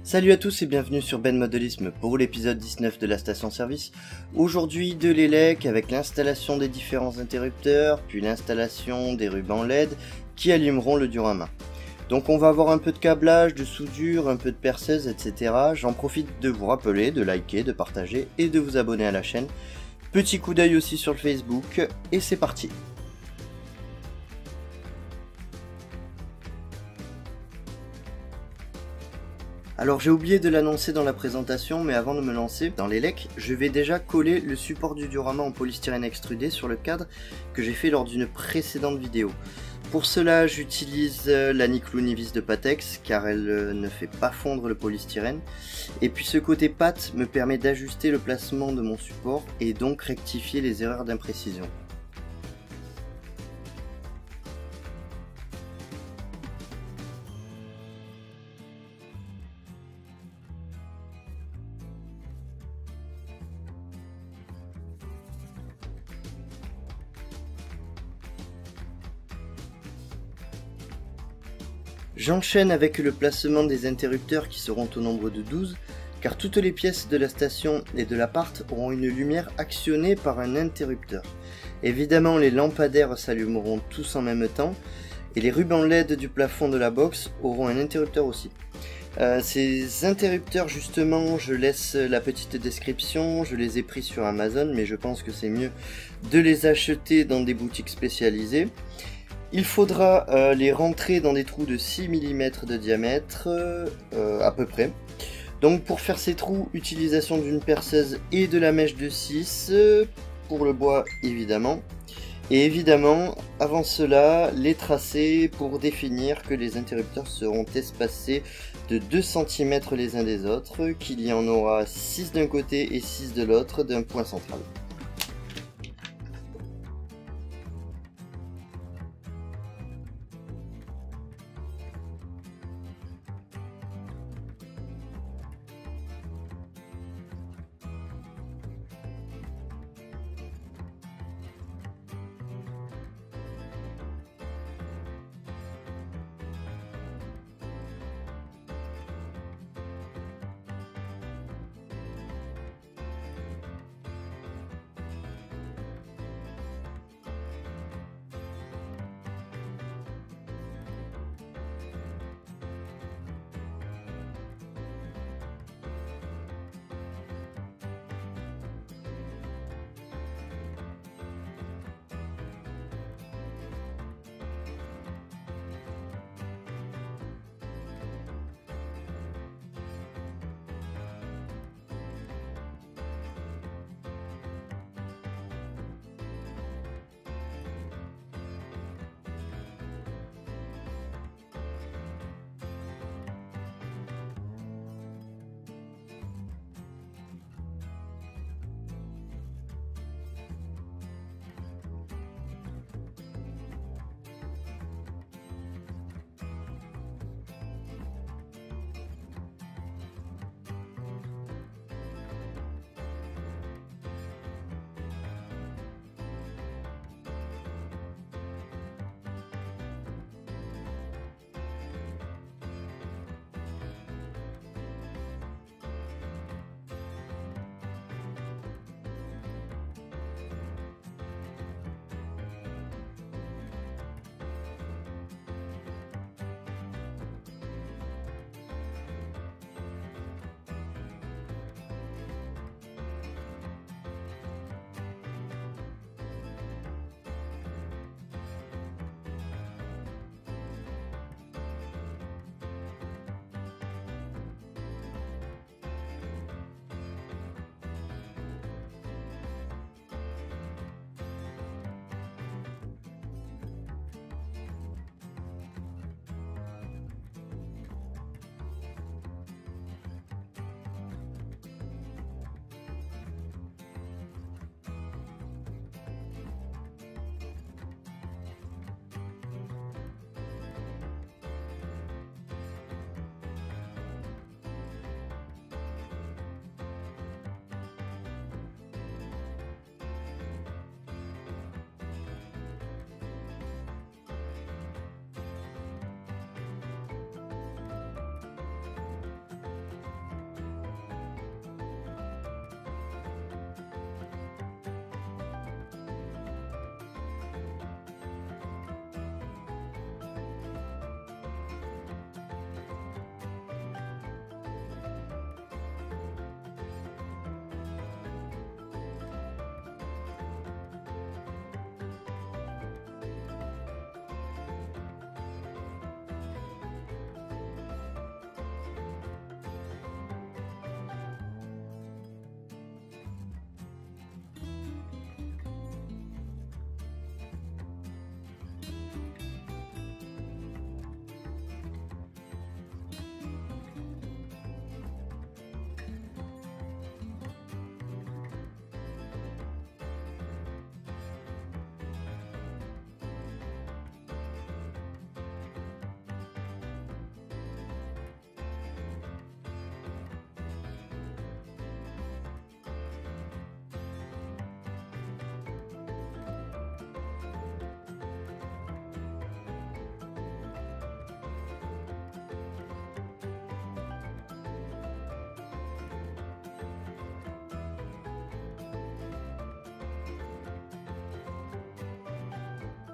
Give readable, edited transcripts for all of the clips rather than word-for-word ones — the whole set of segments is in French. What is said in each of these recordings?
Salut à tous et bienvenue sur Ben Modelisme pour l'épisode 19 de la station service. Aujourd'hui de l'élec avec l'installation des différents interrupteurs, puis l'installation des rubans LED qui allumeront le dur à main. Donc on va avoir un peu de câblage, de soudure, un peu de perceuse, etc. J'en profite de vous rappeler, de liker, de partager et de vous abonner à la chaîne. Petit coup d'œil aussi sur le Facebook et c'est parti. Alors j'ai oublié de l'annoncer dans la présentation, mais avant de me lancer dans l'élec, je vais déjà coller le support du diorama en polystyrène extrudé sur le cadre que j'ai fait lors d'une précédente vidéo. Pour cela, j'utilise la Niclou Nivis de Patex car elle ne fait pas fondre le polystyrène. Et puis ce côté pâte me permet d'ajuster le placement de mon support et donc rectifier les erreurs d'imprécision. J'enchaîne avec le placement des interrupteurs qui seront au nombre de 12, car toutes les pièces de la station et de l'appart auront une lumière actionnée par un interrupteur. Évidemment, les lampadaires s'allumeront tous en même temps, et les rubans LED du plafond de la box auront un interrupteur aussi. Ces interrupteurs justement, je laisse la petite description, je les ai pris sur Amazon, mais je pense que c'est mieux de les acheter dans des boutiques spécialisées. Il faudra les rentrer dans des trous de 6 mm de diamètre, à peu près. Donc pour faire ces trous, utilisation d'une perceuse et de la mèche de 6, pour le bois évidemment. Et évidemment, avant cela, les tracés pour définir que les interrupteurs seront espacés de 2 cm les uns des autres, qu'il y en aura 6 d'un côté et 6 de l'autre d'un point central.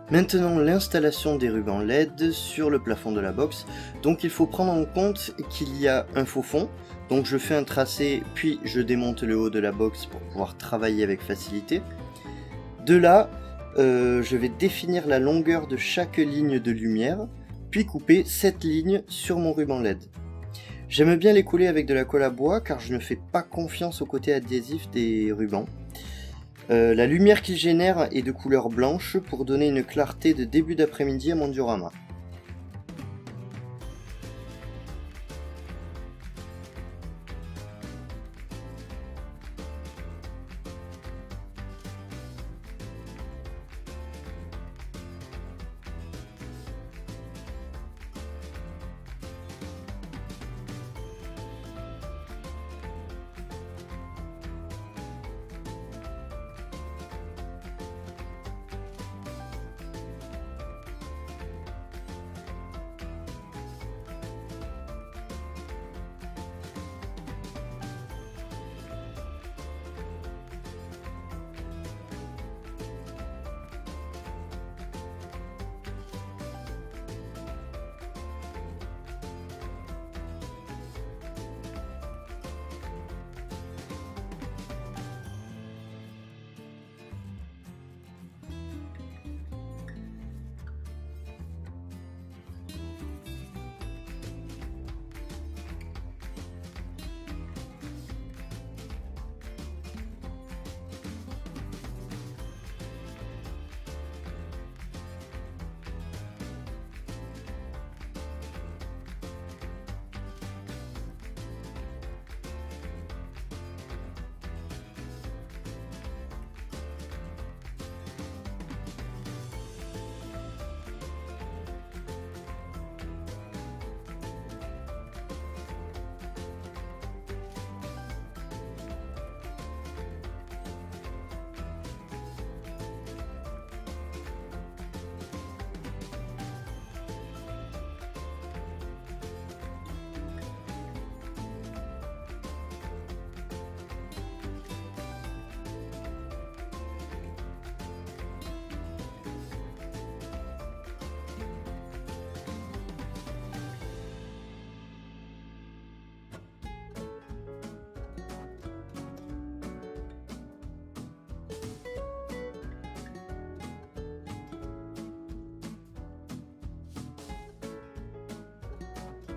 Maintenant, l'installation des rubans LED sur le plafond de la box. Donc il faut prendre en compte qu'il y a un faux fond. Donc je fais un tracé, puis je démonte le haut de la box pour pouvoir travailler avec facilité. De là, je vais définir la longueur de chaque ligne de lumière, puis couper cette ligne sur mon ruban LED. J'aime bien les coller avec de la colle à bois car je ne fais pas confiance au côté adhésif des rubans. La lumière qu'il génère est de couleur blanche pour donner une clarté de début d'après-midi à mon diorama.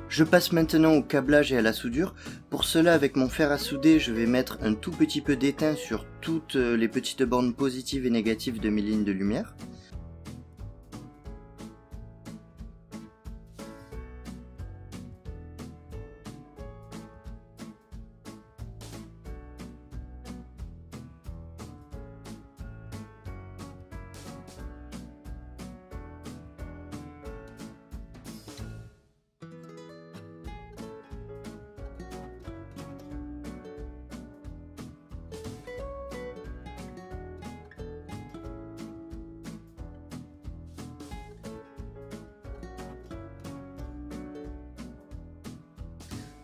Je passe maintenant au câblage et à la soudure. Pour cela, avec mon fer à souder, je vais mettre un tout petit peu d'étain sur toutes les petites bornes positives et négatives de mes lignes de lumière.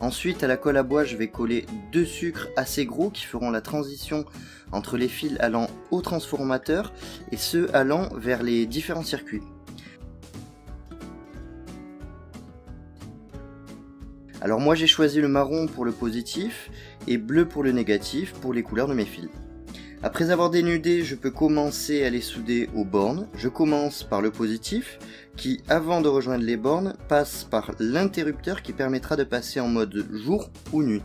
Ensuite, à la colle à bois, je vais coller deux sucres assez gros qui feront la transition entre les fils allant au transformateur et ceux allant vers les différents circuits. Alors moi j'ai choisi le marron pour le positif et bleu pour le négatif pour les couleurs de mes fils. Après avoir dénudé, je peux commencer à les souder aux bornes. Je commence par le positif qui, avant de rejoindre les bornes, passe par l'interrupteur qui permettra de passer en mode jour ou nuit.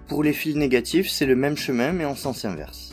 Pour les fils négatifs, c'est le même chemin mais en sens inverse.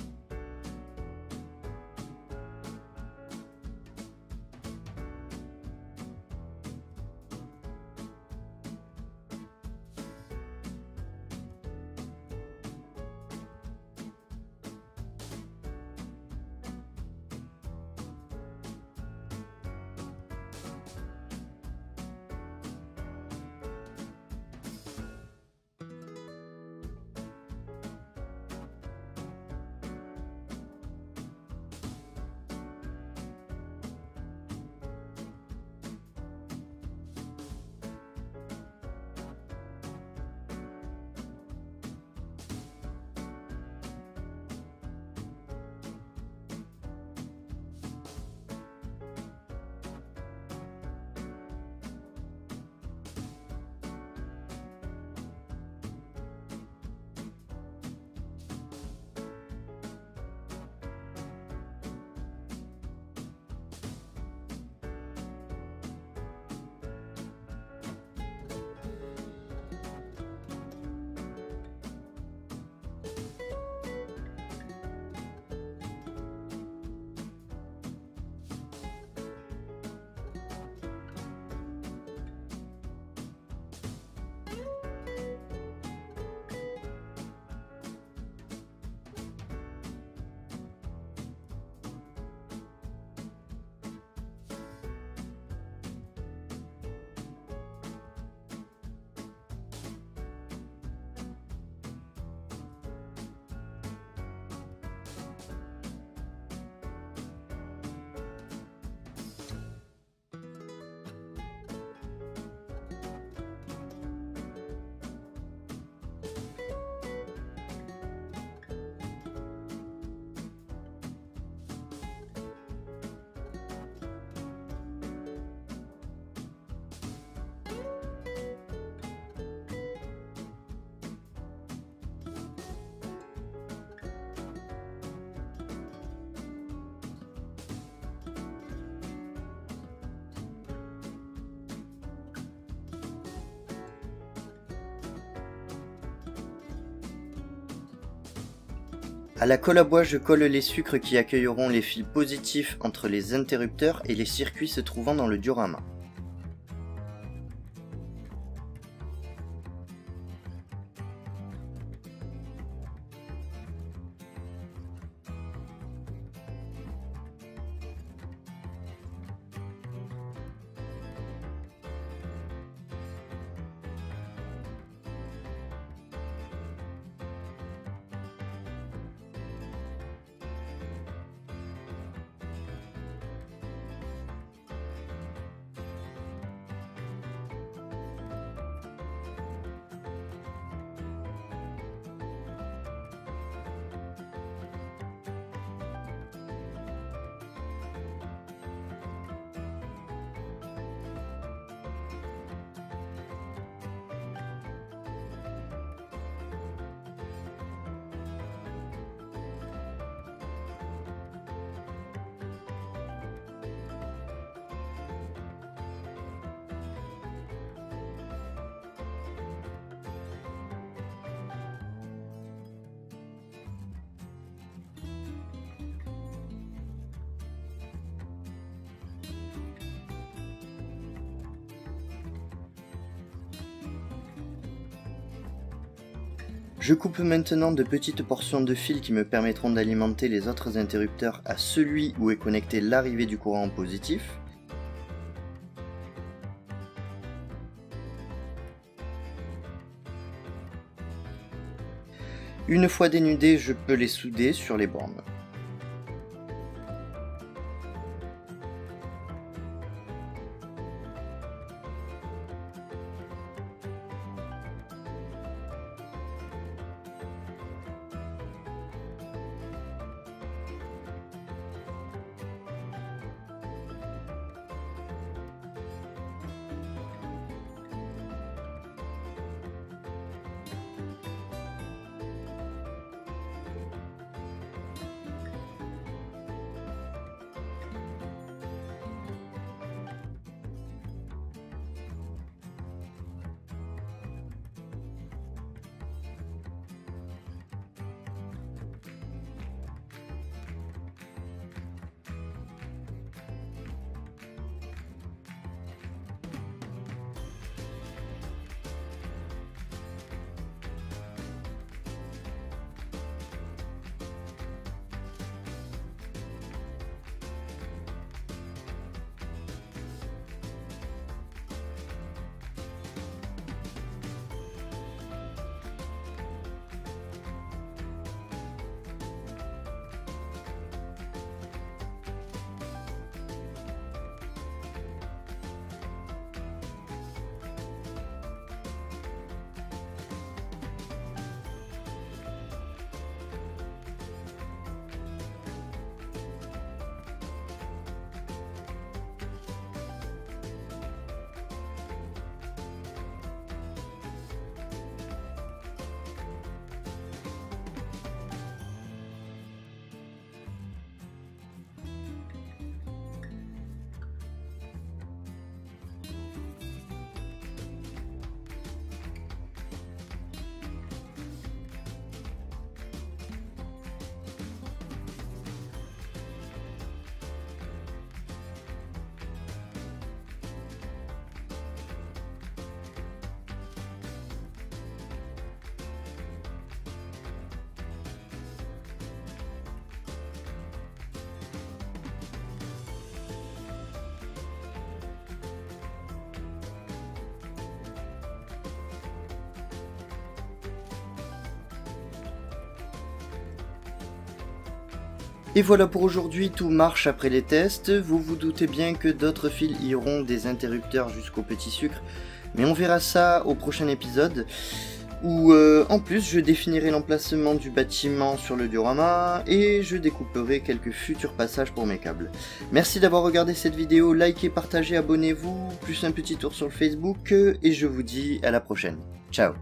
À la colle à bois, je colle les sucres qui accueilleront les fils positifs entre les interrupteurs et les circuits se trouvant dans le diorama. Je coupe maintenant de petites portions de fil qui me permettront d'alimenter les autres interrupteurs à celui où est connecté l'arrivée du courant positif. Une fois dénudés, je peux les souder sur les bornes. Et voilà pour aujourd'hui, tout marche après les tests. Vous vous doutez bien que d'autres fils iront des interrupteurs jusqu'au petit sucre, mais on verra ça au prochain épisode, où en plus je définirai l'emplacement du bâtiment sur le diorama, et je découperai quelques futurs passages pour mes câbles. Merci d'avoir regardé cette vidéo, likez, partagez, abonnez-vous, plus un petit tour sur le Facebook, et je vous dis à la prochaine. Ciao.